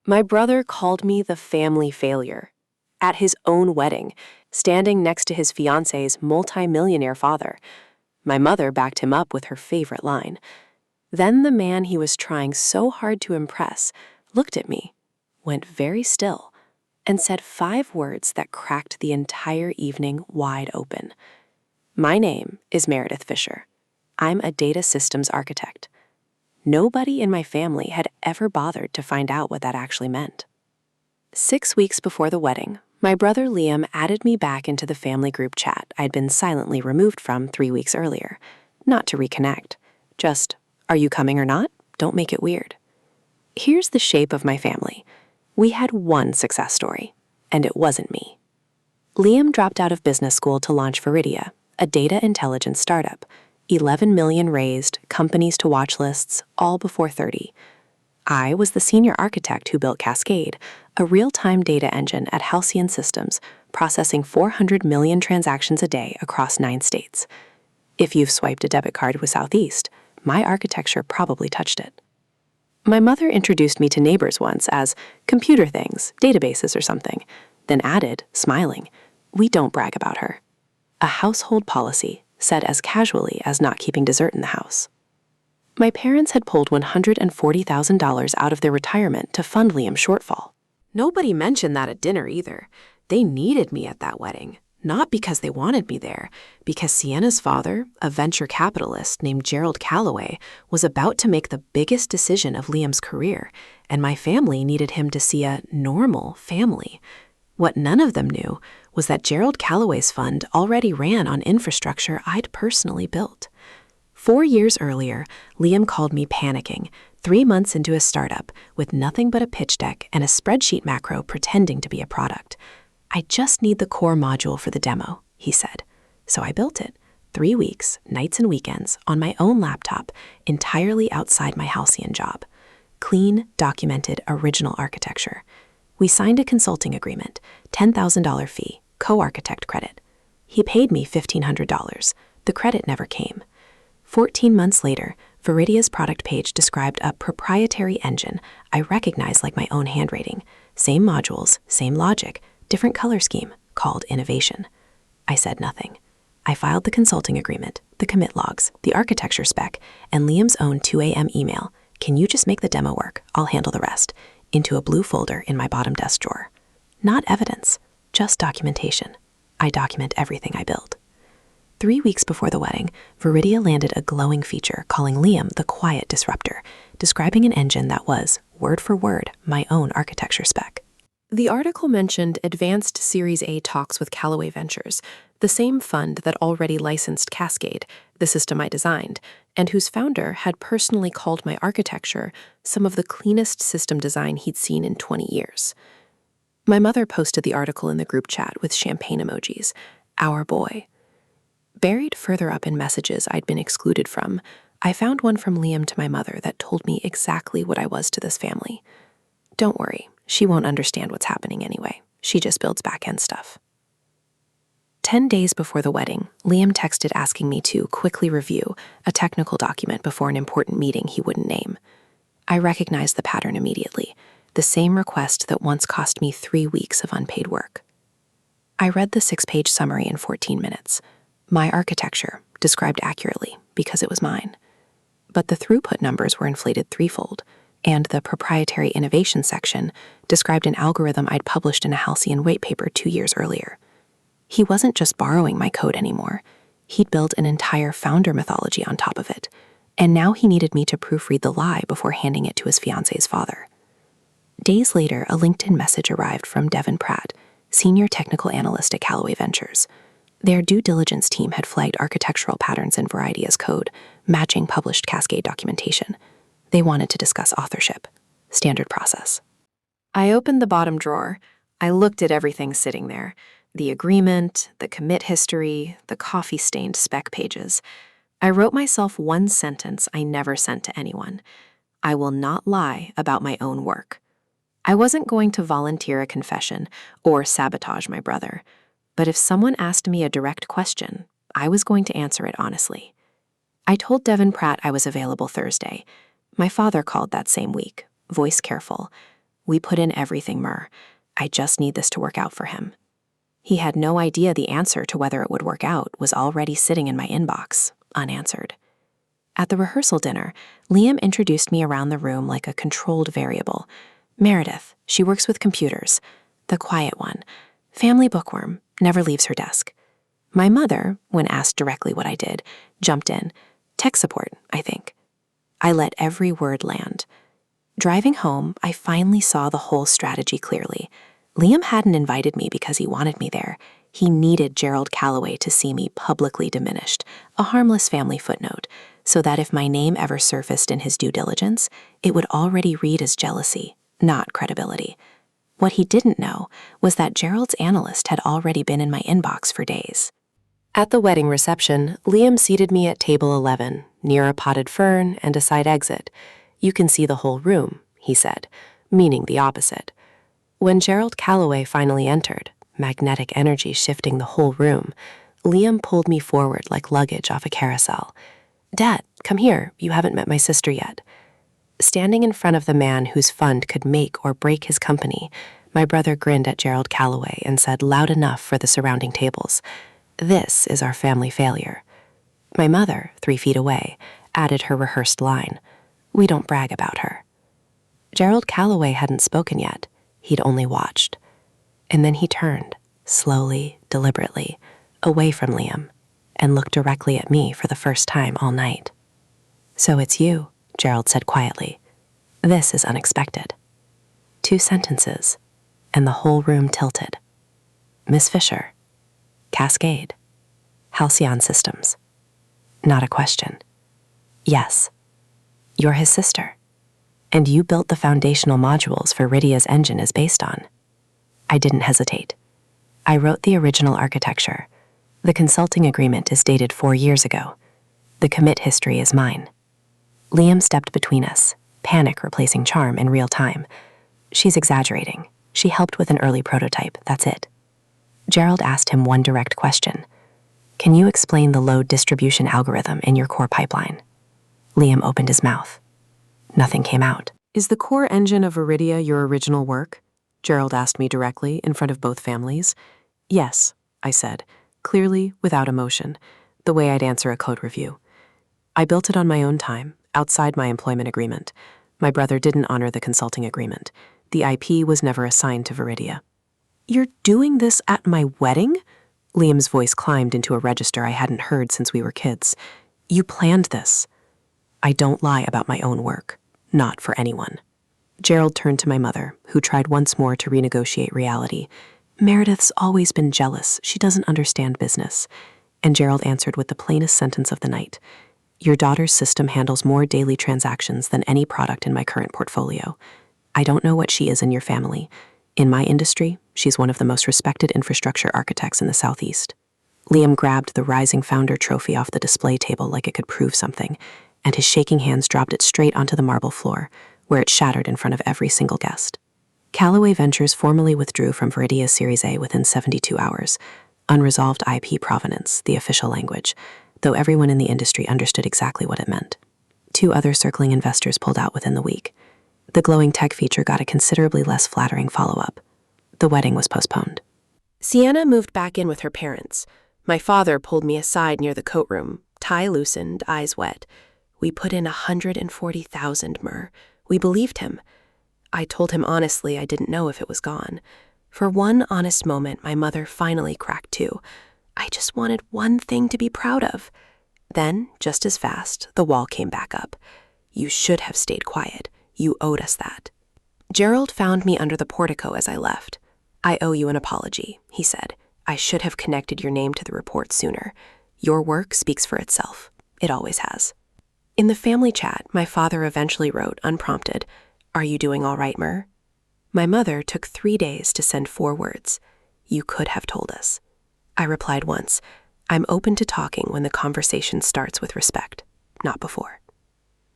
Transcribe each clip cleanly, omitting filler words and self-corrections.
My brother called me the family failure. At his own wedding, standing next to his fiancée's multi-millionaire father, my mother backed him up with her favorite line. Then the man he was trying so hard to impress looked at me, went very still, and said 5 words that cracked the entire evening wide open. My name is Meredith Fisher. I'm a data systems architect. Nobody in my family had ever bothered to find out what that actually meant. 6 weeks before the wedding, my brother Liam added me back into the family group chat I'd been silently removed from 3 weeks earlier. Not to reconnect. Just, are you coming or not? Don't make it weird. Here's the shape of my family. We had one success story, and it wasn't me. Liam dropped out of business school to launch Viridia, a data intelligence startup. 11 million raised, companies to watch lists, all before 30. I was the senior architect who built Cascade, a real-time data engine at Halcyon Systems, processing 400 million transactions a day across 9 states. If you've swiped a debit card with Southeast, my architecture probably touched it. My mother introduced me to neighbors once as computer things, databases or something, then added, smiling, we don't brag about her. A household policy, said as casually as not keeping dessert in the house. My parents had pulled $140,000 out of their retirement to fund Liam's shortfall. Nobody mentioned that at dinner either. They needed me at that wedding, not because they wanted me there, because Sienna's father, a venture capitalist named Gerald Calloway, was about to make the biggest decision of Liam's career, and my family needed him to see a normal family. What none of them knew was that Gerald Calloway's fund already ran on infrastructure I'd personally built. 4 years earlier, Liam called me panicking, 3 months into a startup with nothing but a pitch deck and a spreadsheet macro pretending to be a product. I just need the core module for the demo, he said. So I built it, 3 weeks, nights and weekends, on my own laptop, entirely outside my Halcyon job. Clean, documented, original architecture. We signed a consulting agreement, $10,000 fee, co-architect credit. He paid me $1,500. The credit never came. 14 months later, Viridia's product page described a proprietary engine I recognized like my own handwriting. Same modules, same logic, different color scheme, called innovation. I said nothing. I filed the consulting agreement, the commit logs, the architecture spec, and Liam's own 2 a.m. email. Can you just make the demo work? I'll handle the rest. Into a blue folder in my bottom desk drawer. Not evidence, just documentation. I document everything I build. 3 weeks before the wedding, Viridia landed a glowing feature calling Liam the quiet disruptor, describing an engine that was, word for word, my own architecture spec. The article mentioned advanced Series A talks with Callaway Ventures, the same fund that already licensed Cascade, the system I designed, and whose founder had personally called my architecture some of the cleanest system design he'd seen in 20 years. My mother posted the article in the group chat with champagne emojis, our boy. Buried further up in messages I'd been excluded from, I found one from Liam to my mother that told me exactly what I was to this family. Don't worry, she won't understand what's happening anyway. She just builds back-end stuff. 10 days before the wedding, Liam texted asking me to quickly review a technical document before an important meeting he wouldn't name. I recognized the pattern immediately, the same request that once cost me 3 weeks of unpaid work. I read the 6-page summary in 14 minutes. My architecture, described accurately because it was mine. But the throughput numbers were inflated threefold, and the proprietary innovation section described an algorithm I'd published in a Halcyon white paper 2 years earlier. He wasn't just borrowing my code anymore. He'd built an entire founder mythology on top of it, and now he needed me to proofread the lie before handing it to his fiancée's father. Days later, a LinkedIn message arrived from Devin Pratt, senior technical analyst at Callaway Ventures. Their due diligence team had flagged architectural patterns in Viridia's code, matching published Cascade documentation. They wanted to discuss authorship. Standard process. I opened the bottom drawer. I looked at everything sitting there. The agreement, the commit history, the coffee-stained spec pages. I wrote myself one sentence I never sent to anyone. I will not lie about my own work. I wasn't going to volunteer a confession or sabotage my brother, but if someone asked me a direct question, I was going to answer it honestly. I told Devin Pratt I was available Thursday. My father called that same week, voice careful. We put in everything, Mur. I just need this to work out for him. He had no idea the answer to whether it would work out was already sitting in my inbox, unanswered. At the rehearsal dinner, Liam introduced me around the room like a controlled variable. Meredith, she works with computers. The quiet one. Family bookworm, never leaves her desk. My mother, when asked directly what I did, jumped in. Tech support, I think. I let every word land. Driving home, I finally saw the whole strategy clearly. Liam hadn't invited me because he wanted me there. He needed Gerald Calloway to see me publicly diminished, a harmless family footnote, so that if my name ever surfaced in his due diligence, it would already read as jealousy, not credibility. What he didn't know was that Gerald's analyst had already been in my inbox for days. At the wedding reception, Liam seated me at table 11, near a potted fern and a side exit. You can see the whole room, he said, meaning the opposite. When Gerald Calloway finally entered, magnetic energy shifting the whole room, Liam pulled me forward like luggage off a carousel. Dad, come here, you haven't met my sister yet. Standing in front of the man whose fund could make or break his company, my brother grinned at Gerald Calloway and said loud enough for the surrounding tables, "This is our family failure." My mother, 3 feet away, added her rehearsed line, "We don't brag about her." Gerald Calloway hadn't spoken yet. He'd only watched. And then he turned, slowly, deliberately, away from Liam, and looked directly at me for the first time all night. "So it's you," Gerald said quietly. "This is unexpected." 2 sentences, and the whole room tilted. Miss Fisher. Cascade. Halcyon Systems. Not a question. Yes. You're his sister. And you built the foundational modules Viridia's engine is based on. I didn't hesitate. I wrote the original architecture. The consulting agreement is dated 4 years ago. The commit history is mine. Liam stepped between us, panic replacing charm in real time. She's exaggerating. She helped with an early prototype, that's it. Gerald asked him one direct question. Can you explain the load distribution algorithm in your core pipeline? Liam opened his mouth. Nothing came out. Is the core engine of Viridia your original work? Gerald asked me directly in front of both families. Yes, I said, clearly without emotion, the way I'd answer a code review. I built it on my own time, outside my employment agreement. My brother didn't honor the consulting agreement. The IP was never assigned to Viridia. You're doing this at my wedding? Liam's voice climbed into a register I hadn't heard since we were kids. You planned this. I don't lie about my own work. Not for anyone. Gerald turned to my mother, who tried once more to renegotiate reality. Meredith's always been jealous. She doesn't understand business. And Gerald answered with the plainest sentence of the night. Your daughter's system handles more daily transactions than any product in my current portfolio. I don't know what she is in your family. In my industry, she's one of the most respected infrastructure architects in the Southeast. Liam grabbed the Rising Founder trophy off the display table like it could prove something, and his shaking hands dropped it straight onto the marble floor, where it shattered in front of every single guest. Calloway Ventures formally withdrew from Viridia's Series A within 72 hours. Unresolved IP provenance, the official language, though everyone in the industry understood exactly what it meant. 2 other circling investors pulled out within the week. The glowing tech feature got a considerably less flattering follow-up. The wedding was postponed. Sienna moved back in with her parents. My father pulled me aside near the coat room, tie loosened, eyes wet. We put in 140,000, Mur. We believed him. I told him honestly I didn't know if it was gone. For one honest moment, my mother finally cracked too. I just wanted one thing to be proud of. Then, just as fast, the wall came back up. You should have stayed quiet. You owed us that. Gerald found me under the portico as I left. I owe you an apology, he said. I should have connected your name to the report sooner. Your work speaks for itself. It always has. In the family chat, my father eventually wrote, unprompted, Are you doing all right, Mur? My mother took 3 days to send 4 words. You could have told us. I replied once, I'm open to talking when the conversation starts with respect, not before.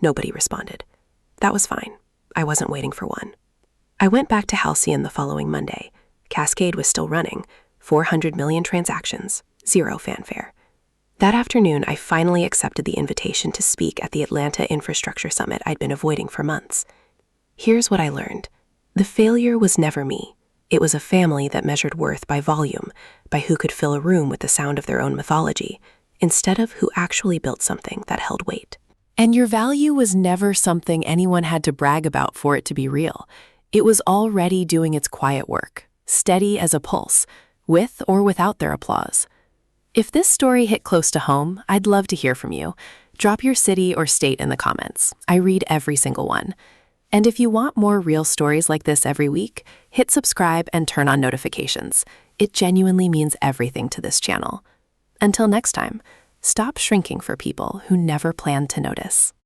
Nobody responded. That was fine. I wasn't waiting for one. I went back to Halcyon the following Monday. Cascade was still running, 400 million transactions, 0 fanfare. That afternoon, I finally accepted the invitation to speak at the Atlanta Infrastructure Summit I'd been avoiding for months. Here's what I learned. The failure was never me. It was a family that measured worth by volume, by who could fill a room with the sound of their own mythology, instead of who actually built something that held weight. And your value was never something anyone had to brag about for it to be real. It was already doing its quiet work, steady as a pulse, with or without their applause. If this story hit close to home, I'd love to hear from you. Drop your city or state in the comments. I read every single one. And if you want more real stories like this every week, hit subscribe and turn on notifications. It genuinely means everything to this channel. Until next time, stop shrinking for people who never planned to notice.